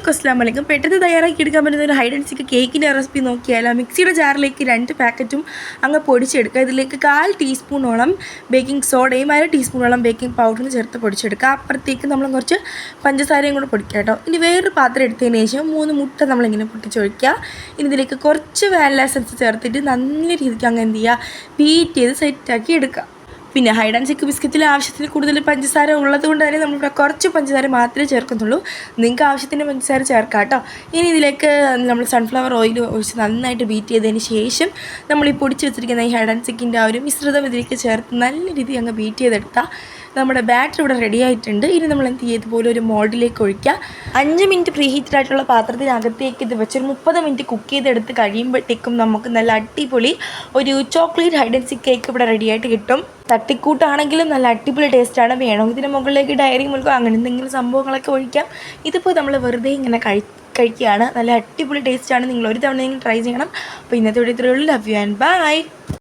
എല്ലാവർക്കും അസ്സലാമു അലൈക്കും. പെട്ടെന്ന് തയ്യാറാക്കി എടുക്കാൻ പറ്റുന്ന ഒരു ഹൈഡ് ആൻഡ് സീക്ക് കേക്കിൻ്റെ റെസിപ്പി നോക്കിയാൽ മിക്സിയുടെ ജാറിലേക്ക് 2 പാക്കറ്റും അങ്ങ് പൊടിച്ചെടുക്കുക. ഇതിലേക്ക് 1/4 ടീസ്പൂണോളം ബേക്കിംഗ് സോഡയും 1/2 ടീസ്പൂണോളം ബേക്കിംഗ് പൗഡറും ചേർത്ത് പൊടിച്ചെടുക്കുക. അപ്പുറത്തേക്ക് നമ്മൾ കുറച്ച് പഞ്ചസാരയും കൂടെ പൊടിക്കുക കേട്ടോ. ഇനി വേറൊരു പാത്രം എടുത്തതിന് ശേഷം 3 മുട്ട നമ്മളിങ്ങനെ പൊട്ടിച്ചൊഴിക്കുക. ഇനി ഇതിലേക്ക് കുറച്ച് വാനില എസൻസ് ചേർത്തിട്ട് നല്ല രീതിക്ക് അങ്ങ് എന്ത് ചെയ്യുക, ബീറ്റ് ചെയ്ത് സെറ്റാക്കി എടുക്കുക. പിന്നെ ഹൈഡ് ആൻഡ് സീക്ക് ബിസ്ക്കറ്റിൽ ആവശ്യത്തിന് കൂടുതൽ പഞ്ചസാര ഉള്ളത് കൊണ്ട് തന്നെ നമ്മളിവിടെ കുറച്ച് പഞ്ചസാര മാത്രമേ ചേർക്കുന്നുള്ളൂ. നിങ്ങൾക്ക് ആവശ്യത്തിന് പഞ്ചസാര ചേർക്കാം കേട്ടോ. ഇനി ഇതിലേക്ക് നമ്മൾ സൺഫ്ലവർ ഓയിൽ ഒഴിച്ച് നന്നായിട്ട് ബീറ്റ് ചെയ്തതിന് ശേഷം നമ്മൾ ഈ പൊടിച്ച് വെച്ചിരിക്കുന്ന ഈ ഹൈഡ് ആൻഡ് സീക്കിൻ്റെ ആ ഒരു മിശ്രിതം ഇതിലേക്ക് ചേർത്ത് നല്ല രീതിയിൽ അങ്ങ് ബീറ്റ് ചെയ്തെടുത്താൽ നമ്മുടെ ബാറ്റർ ഇവിടെ റെഡി ആയിട്ടുണ്ട്. ഇനി നമ്മൾ എന്ത് ചെയ്യുക, ഇതുപോലെ ഒരു മോൾഡിലേക്ക് ഒഴിക്കുക. 5 മിനിറ്റ് പ്രീ ഹീറ്റഡ് ആയിട്ടുള്ള പാത്രത്തിനകത്തേക്ക് ഇത് വെച്ചൊരു 30 മിനിറ്റ് കുക്ക് ചെയ്തെടുത്ത് കഴിയുമ്പോഴത്തേക്കും നമുക്ക് നല്ല അടിപൊളി ഒരു chocolate hide and seek cake ഇവിടെ റെഡി ആയിട്ട് കിട്ടും. തട്ടിക്കൂട്ടാണെങ്കിലും നല്ല അടിപൊളി ടേസ്റ്റാണ്. വേണമെങ്കിൽ ഇതിന് മുകളിലേക്ക് ഡയറി മിൽക്കോ അങ്ങനെ എന്തെങ്കിലും സംഭവങ്ങളൊക്കെ ഒഴിക്കാം. ഇതിപ്പോൾ നമ്മൾ വെറുതെ ഇങ്ങനെ കഴിക്കുകയാണ്. നല്ല അടിപൊളി ടേസ്റ്റാണ്. നിങ്ങൾ ഒരു തവണ ട്രൈ ചെയ്യണം. അപ്പോൾ ഇന്നത്തെ വീഡിയോ ഇത്രയേ ഉള്ളൂ. Love you and by.